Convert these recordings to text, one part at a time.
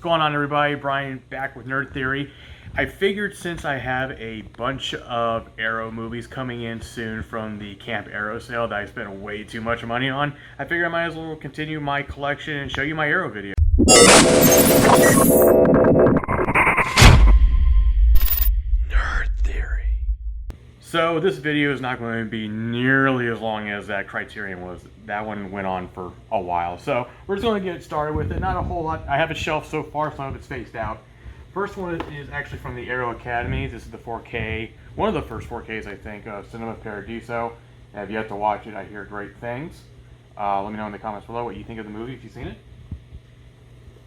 What's going on, everybody? Brian back with Nerd Theory. I figured since I have a bunch of Arrow movies coming in soon from the Camp Arrow sale that I spent way too much money on, I figured I might as well continue my collection and show you my Arrow video. Nerd Theory. So this video is not going to be nearly as long as that Criterion was. That one went on for a while. So we're just going to get started with it. Not a whole lot. I have a shelf so far, some of it's spaced out. First one is actually from the Aero Academy. This is the 4K, one of the first 4Ks, I think, of Cinema Paradiso. I have yet to watch it. I hear great things. Let me know in the comments below what you think of the movie, if you've seen it.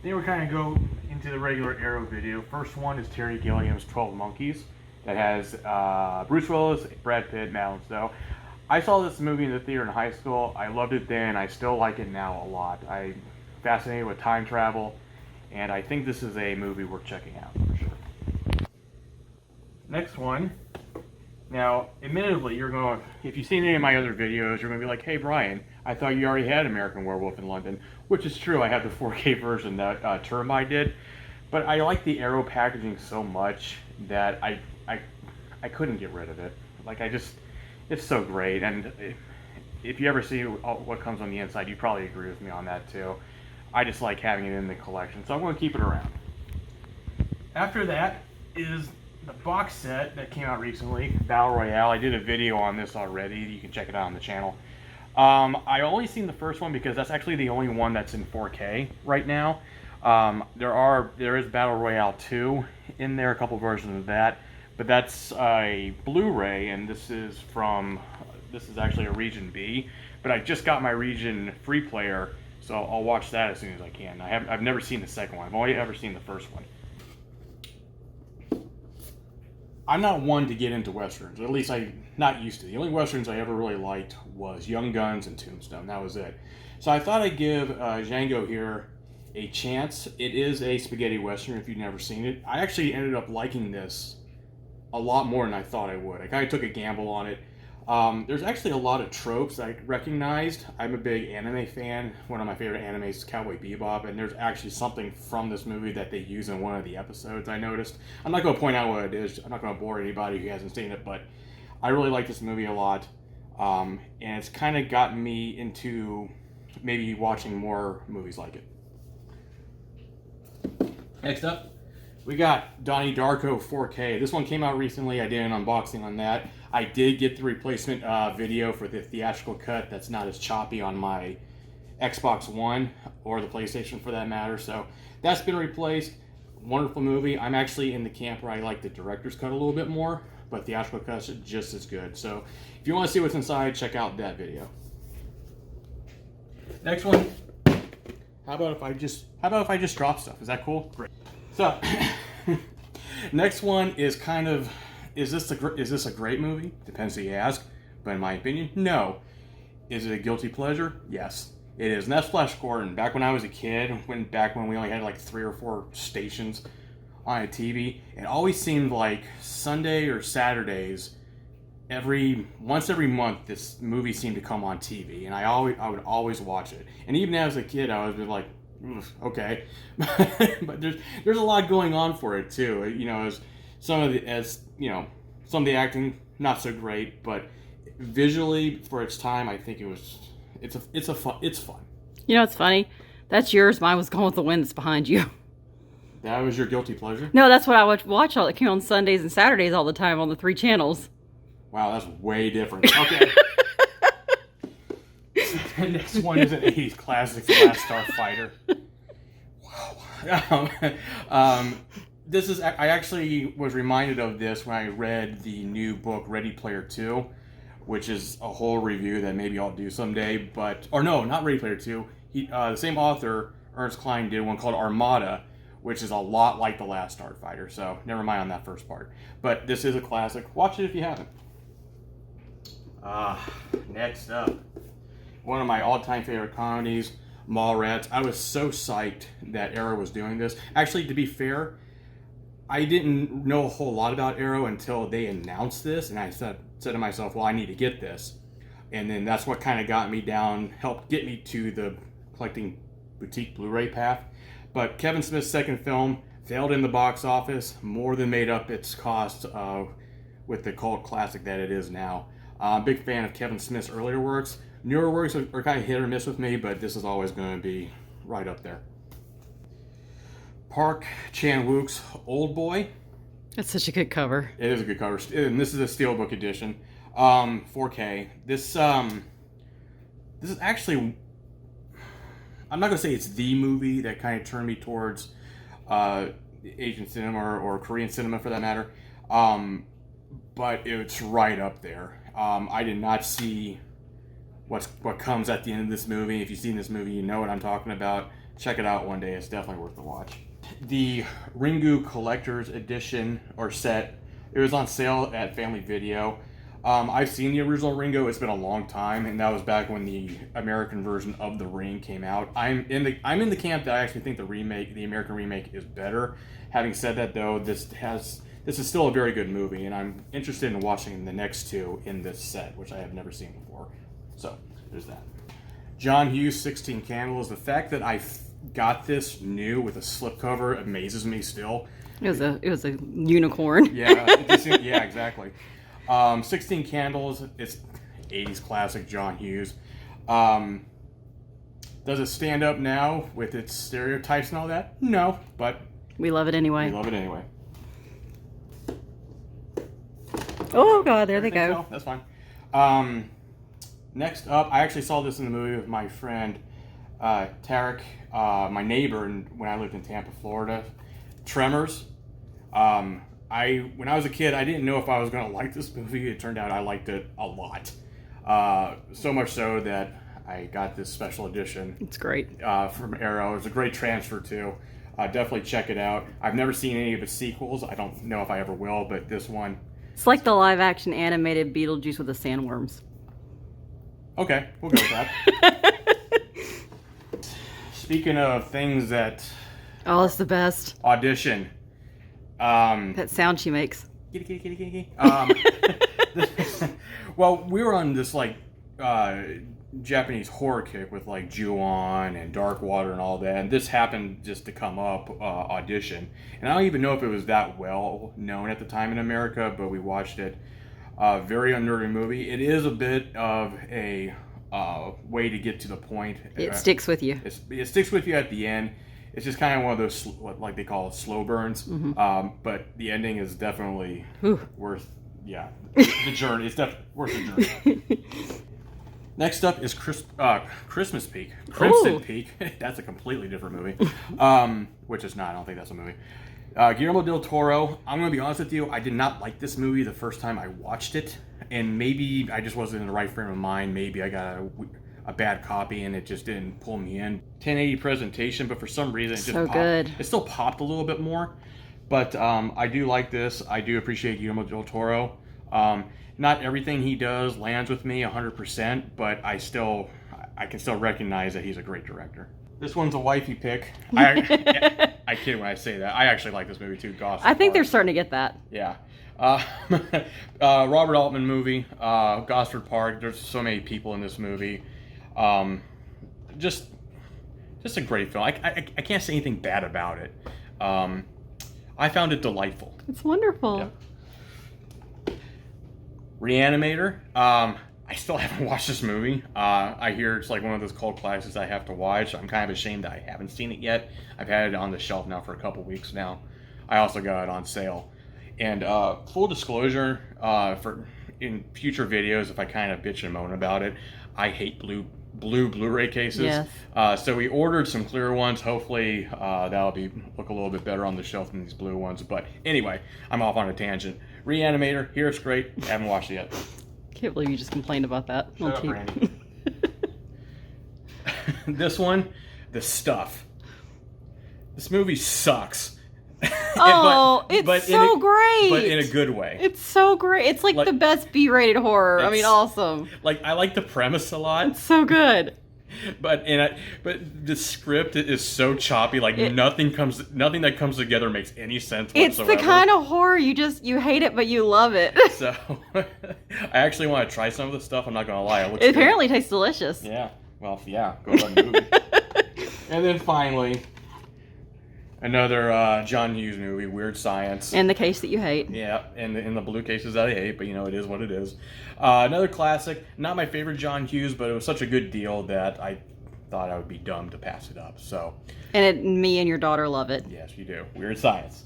Then we kind of go into the regular Arrow video. First one is Terry Gilliam's 12 Monkeys. That has Bruce Willis, Brad Pitt, Madeline Stowe. I saw this movie in the theater in high school. I loved it then. I still like it now a lot. I'm fascinated with time travel, and I think this is a movie worth checking out for sure. Next one. Now, admittedly, you're going to, if you've seen any of my other videos, you're going to be like, hey, Brian, I thought you already had American Werewolf in London, which is true. I have the 4K version that Turbine did, but I like the Arrow packaging so much that I couldn't get rid of it. Like, it's so great, and if you ever see what comes on the inside, you probably agree with me on that too. I just like having it in the collection, so I'm going to keep it around. After that is the box set that came out recently, Battle Royale. I did a video on this already. You can check it out on the channel. I only seen the first one because that's actually the only one that's in 4K right now. There is Battle Royale 2 in there, a couple versions of that, but that's a Blu-ray, and this is actually a Region B, but I just got my Region free player, so I'll watch that as soon as I can. I've never seen the second one. I've only ever seen the first one. I'm not one to get into westerns, or at least I'm not used to. The only westerns I ever really liked was Young Guns and Tombstone. That was it. So I thought I'd give Django here a chance. It is a spaghetti western if you've never seen it. I actually ended up liking this a lot more than I thought I would. I kind of took a gamble on it. There's actually a lot of tropes I recognized. I'm a big anime fan. One of my favorite animes is Cowboy Bebop, and there's actually something from this movie that they use in one of the episodes I noticed. I'm not going to point out what it is. I'm not going to bore anybody who hasn't seen it, but I really like this movie a lot. And it's kind of gotten me into maybe watching more movies like it. Next up, we got Donnie Darko 4K. This one came out recently. I did an unboxing on that. I did get the replacement video for the theatrical cut that's not as choppy on my Xbox One or the PlayStation for that matter. So that's been replaced. Wonderful movie. I'm actually in the camp where I like the director's cut a little bit more, but theatrical cut's just as good. So if you want to see what's inside, check out that video. Next one. How about if I just drop stuff? Is that cool? Great. So, next one is kind of, is this a great movie? Depends who you ask, but in my opinion, no. Is it a guilty pleasure? Yes, it is. And that's Flash Gordon. Back when I was a kid, back when we only had like 3 or 4 stations on a TV, it always seemed like Sunday or Saturdays, once every month, this movie seemed to come on TV, and I would always watch it. And even as a kid, I was like, okay, but there's a lot going on for it too. You know, some of the acting not so great, but visually for its time, I think it's fun. You know, it's funny. That's yours. Mine was Gone with the Wind. That's behind you. That was your guilty pleasure? No, that's what I would watch. All it came on Sundays and Saturdays all the time on the 3 channels. Wow, that's way different. Okay. The next one is an 80s classic, Last Starfighter. Wow. This is, I actually was reminded of this when I read the new book, Ready Player 2, which is a whole review that maybe I'll do someday, or no, not Ready Player 2. The same author, Ernest Cline, did one called Armada, which is a lot like The Last Starfighter, so never mind on that first part. But this is a classic. Watch it if you haven't. Next up, one of my all-time favorite comedies, Mallrats. I was so psyched that Arrow was doing this. Actually, to be fair, I didn't know a whole lot about Arrow until they announced this, and I said to myself, well, I need to get this. And then that's what kind of got me down, helped get me to the collecting boutique Blu-ray path. But Kevin Smith's second film failed in the box office, more than made up its cost with the cult classic that it is now. Big fan of Kevin Smith's earlier works. Newer works are kind of hit or miss with me, but this is always going to be right up there. Park Chan-wook's Old Boy. That's such a good cover. It is a good cover, and this is a Steelbook edition, 4K. This is actually, I'm not gonna say it's the movie that kind of turned me towards Asian cinema or Korean cinema for that matter, but it's right up there. I did not see what comes at the end of this movie. If you've seen this movie, you know what I'm talking about. Check it out one day. It's definitely worth the watch. The Ringu Collector's Edition or set, it was on sale at Family Video. I've seen the original Ringo. It's been a long time, and that was back when the American version of The Ring came out. I'm in the camp that I actually think the American remake is better. Having said that, though, this is still a very good movie, and I'm interested in watching the next two in this set, which I have never seen before. So there's that. John Hughes, 16 Candles. The fact that I got this new with a slipcover amazes me still. It was a unicorn. Yeah, yeah, exactly. 16 Candles. It's 80s classic John Hughes. Does it stand up now with its stereotypes and all that? No, but we love it anyway. We love it anyway. Oh God, there they go. So, that's fine. Next up, I actually saw this in the movie with my friend Tarek, my neighbor, when I lived in Tampa, Florida. Tremors. When I was a kid, I didn't know if I was going to like this movie. It turned out I liked it a lot. So much so that I got this special edition. It's great. From Aero. It was a great transfer too. Definitely check it out. I've never seen any of its sequels. I don't know if I ever will, but this one. It's like the live-action animated Beetlejuice with the sandworms. Okay, we'll go with that. Speaking of things that... Oh, it's the best. Audition. That sound she makes. Kitty, kitty, kitty, kitty. Well, we were on this, Japanese horror kick with, Ju-on and Dark Water and all that, and this happened just to come up, Audition. And I don't even know if it was that well known at the time in America, but we watched it. Very unnerving movie. It is a bit of a way to get to the point. It sticks with you. It sticks with you at the end. It's just kind of one of those, like they call it, slow burns. Mm-hmm. But the ending is definitely worth, the journey. It's definitely worth the journey. Next up is Christmas Peak. Crimson Peak. That's a completely different movie. Which is not. I don't think that's a movie. Guillermo del Toro. I'm going to be honest with you. I did not like this movie the first time I watched it. And maybe I just wasn't in the right frame of mind. Maybe I got a bad copy and it just didn't pull me in. 1080 presentation, but for some reason it just so popped. Good. It still popped a little bit more. But I do like this. I do appreciate Guillermo del Toro. Not everything he does lands with me 100%, but I can still recognize that he's a great director. This one's a wifey pick. I kid when I say that. I actually like this movie too. I think they're starting to get that. Yeah. Robert Altman movie, Gosford Park. There's so many people in this movie. Just a great film. I can't say anything bad about it. I found it delightful. It's wonderful. Yeah. Reanimator. I still haven't watched this movie. I hear it's like one of those cult classics I have to watch. I'm kind of ashamed that I haven't seen it yet. I've had it on the shelf now for a couple weeks now. I also got it on sale. And full disclosure, in future videos, if I kind of bitch and moan about it, I hate blue Blu-ray cases. Yes. So we ordered some clear ones. Hopefully that'll look a little bit better on the shelf than these blue ones. But anyway, I'm off on a tangent. Reanimator, here it's great. I haven't watched it yet. Can't believe you just complained about that. Shut up, Randy. This one, The Stuff. This movie sucks. It's so great. But in a good way. It's so great. It's like the best B-rated horror. I mean, awesome. I like the premise a lot. It's so good. But the script is so choppy. Nothing that comes together makes any sense whatsoever. It's the kind of horror you hate it, but you love it. So I actually want to try some of the stuff. I'm not gonna lie. It apparently tastes delicious. Yeah. Well, yeah. Go to the movie. And then finally, Another John Hughes movie, Weird Science. In the case that you hate. Yeah, in the blue cases that I hate, but you know, it is what it is. Another classic, not my favorite John Hughes, but it was such a good deal that I thought I would be dumb to pass it up. So, Me and your daughter love it. yes, you do. Weird Science.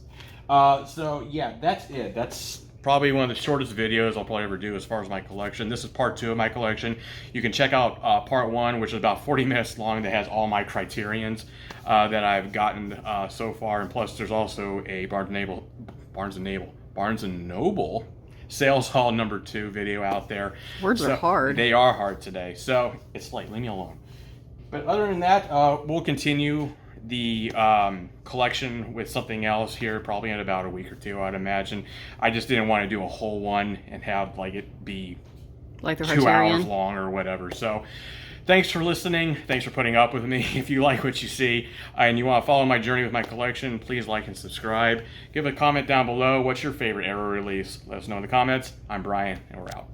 So yeah, that's it. That's probably one of the shortest videos I'll probably ever do as far as my collection. This is part 2 of my collection. You can check out part 1, which is about 40 minutes long, that has all my criterions that I've gotten so far. And plus, there's also a Barnes and Noble Sales Haul number 2 video out there. Words are hard. They are hard today. So it's like, leave me alone. But other than that, we'll continue the collection with something else here probably in about a week or 2, I'd imagine. I just didn't want to do a whole one and have like it be like the 2 hours long or whatever. So thanks for listening. Thanks for putting up with me. If you like what you see and you want to follow my journey with my collection, please like and subscribe. Give a comment down below. What's your favorite Arrow release? Let us know in the comments. I'm Brian, and we're out.